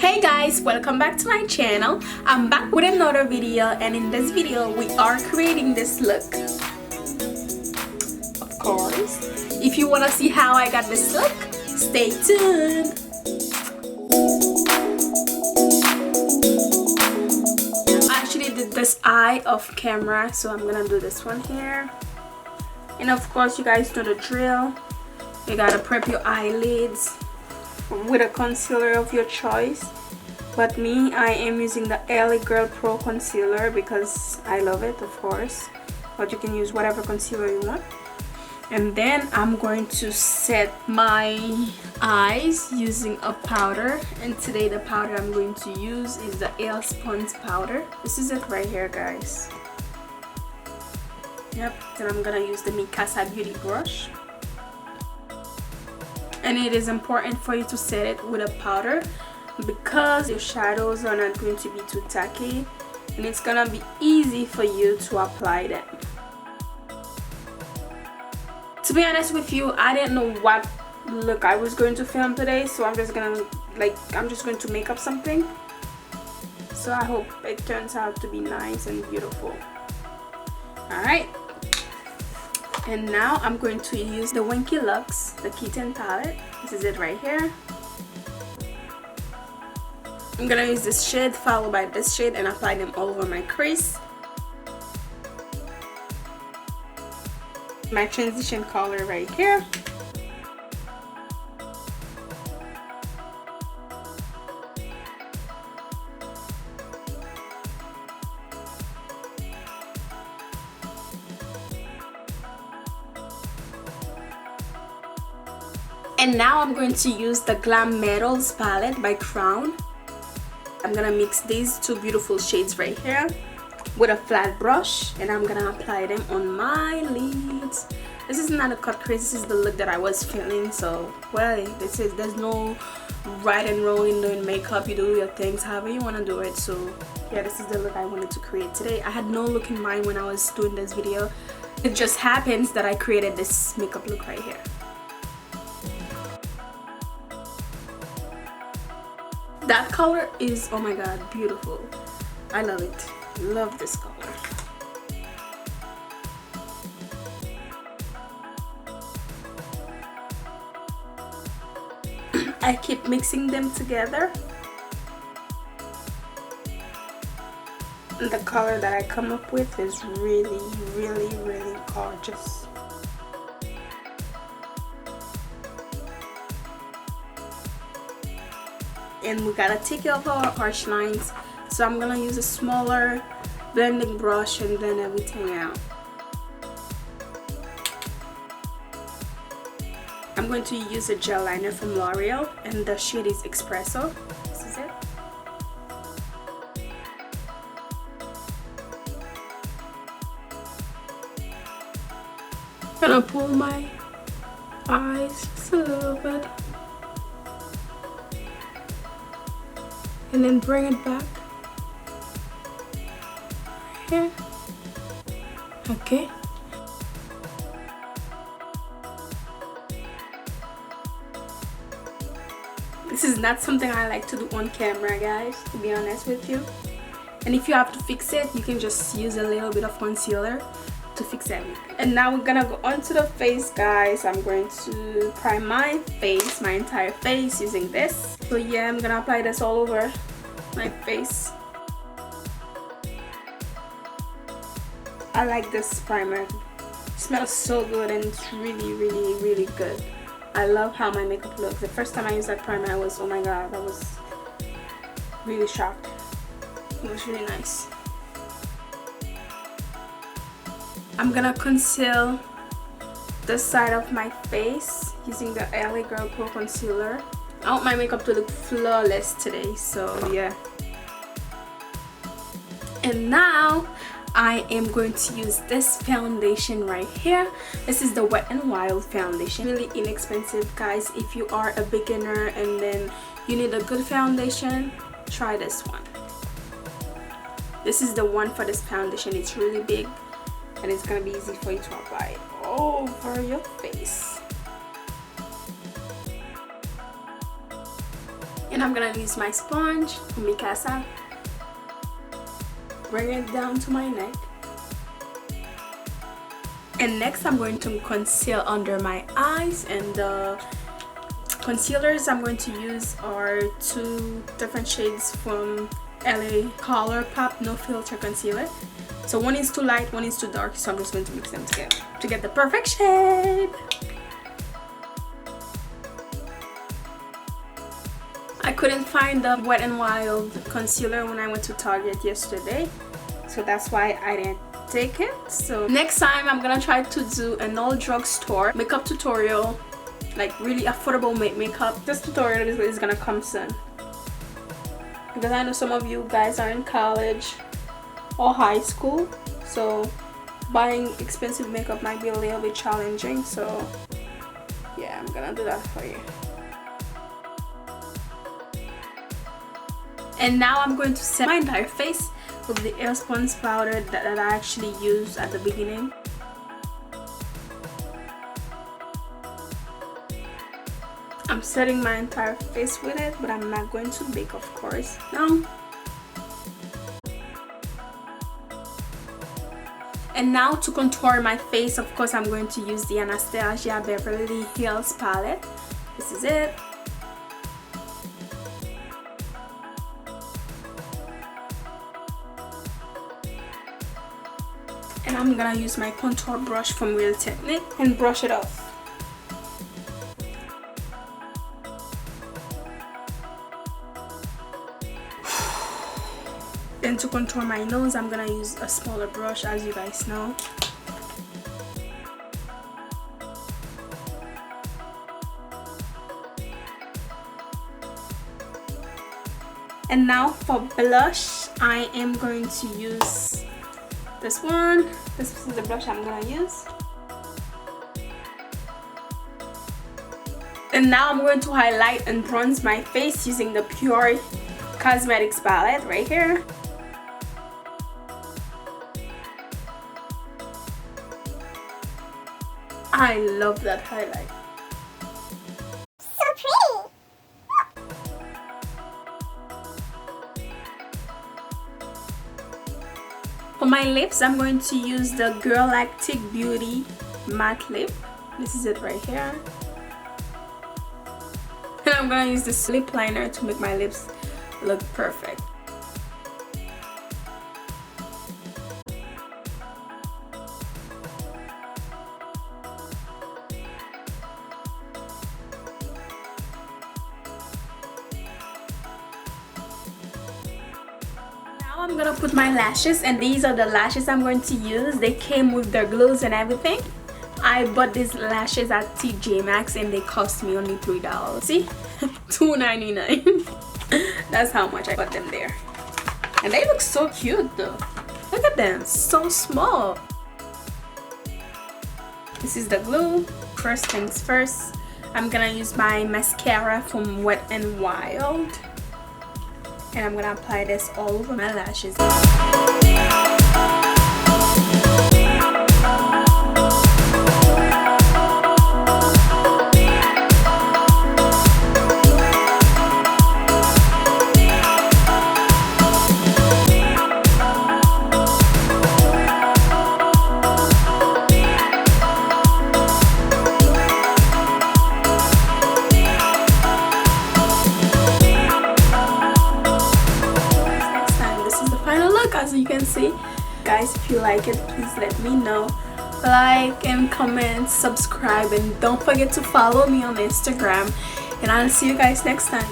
Hey guys, welcome back to my channel. I'm back with another video, and in this video we are creating this look. Of course, if you want to see how I got this look, stay tuned. I actually did this eye off camera, so I'm gonna do this one here. And of course, you guys know the drill. You gotta prep your eyelids with a concealer of your choice, but me, I am using the LA Girl Pro concealer because I love it, of course, but you can use whatever concealer you want. And then I'm going to set my eyes using a powder, and today the powder I'm going to use is the Ale Sponge powder. This is it right here, guys. Yep. Then I'm gonna use the Mikassa beauty brush. And it is important for you to set it with a powder because your shadows are not going to be too tacky, and it's gonna be easy for you to apply them. To be honest with you, I didn't know what look I was going to film today, so I'm just going to make up something. So I hope it turns out to be nice and beautiful. Alright. And now I'm going to use the Winky Luxe, the kitten palette. This is it right here. I'm gonna use this shade followed by this shade and apply them all over my crease. My transition color right here. And now I'm going to use the Glam Metals palette by Crown. I'm gonna mix these two beautiful shades right here with a flat brush, and I'm gonna apply them on my lids. This is not a cut crease, this is the look that I was feeling. So well, there's no right and wrong in doing makeup. You do your things however you want to do it. So yeah, this is the look I wanted to create today. I had no look in mind when I was doing this video. It just happens that I created this makeup look right here. That color is, oh my god, beautiful. I love it. Love this color. I keep mixing them together. And the color that I come up with is really, really, really gorgeous. And we gotta take care of our harsh lines, so I'm gonna use a smaller blending brush and blend everything out. I'm going to use a gel liner from L'Oreal, and the shade is Espresso. This is it. Gonna pull my eyes just a little bit. And then bring it back here. Okay. This is not something I like to do on camera, guys, to be honest with you. And if you have to fix it, you can just use a little bit of concealer to fix everything. And now we're gonna go onto the face, guys. I'm going to prime my face, my entire face, using this. So yeah, I'm gonna apply this all over my face. I like this primer. It smells so good, and it's really, really, really good. I love how my makeup looks. The first time I used that primer, I was, oh my god, I was really shocked. It was really nice. I'm gonna conceal this side of my face using the LA Girl Pro concealer. I want my makeup to look flawless today, so yeah. And now I am going to use this foundation right here. This is the Wet and Wild foundation. Really inexpensive, guys. If you are a beginner and then you need a good foundation, try this one. This is the one for this foundation. It's really big, and it's gonna be easy for you to apply it over your face. And I'm gonna use my sponge from Mikassa. Bring it down to my neck. And next I'm going to conceal under my eyes, and the concealers I'm going to use are 2 different shades from LA Colourpop No Filter Concealer. So one is too light, one is too dark, so I'm just going to mix them together to get the perfect shade. I couldn't find the Wet n Wild concealer when I went to Target yesterday, so that's why I didn't take it. So next time I'm gonna try to do an old drugstore makeup tutorial, like really affordable makeup. This tutorial is gonna come soon, because I know some of you guys are in college or high school, so buying expensive makeup might be a little bit challenging. So yeah, I'm gonna do that for you. And now I'm going to set my entire face with the air sponge powder that I actually used at the beginning. I'm setting my entire face with it, but I'm not going to bake, of course. No. And now to contour my face, of course, I'm going to use the Anastasia Beverly Hills palette. This is it. And I'm gonna use my contour brush from Real Technique and brush it off. Then to contour my nose, I'm gonna use a smaller brush, as you guys know. And now for blush, I am going to use this one. This is the blush I'm gonna use. And now I'm going to highlight and bronze my face using the Pure Cosmetics palette right here. I love that highlight. So pretty! For my lips, I'm going to use the Girlatick Beauty Matte Lip. This is it right here. And I'm going to use this lip liner to make my lips look perfect. I'm gonna put my lashes, and these are the lashes I'm going to use. They came with their glues and everything. I bought these lashes at TJ Maxx and they cost me only $3. See? $2.99. That's how much I got them there. And they look so cute though. Look at them, so small. This is the glue. First things first, I'm gonna use my mascara from Wet n Wild. And I'm gonna apply this all over my lashes. As you can see, guys, if you like it, please let me know. Like and comment, subscribe, and don't forget to follow me on Instagram, and I'll see you guys next time.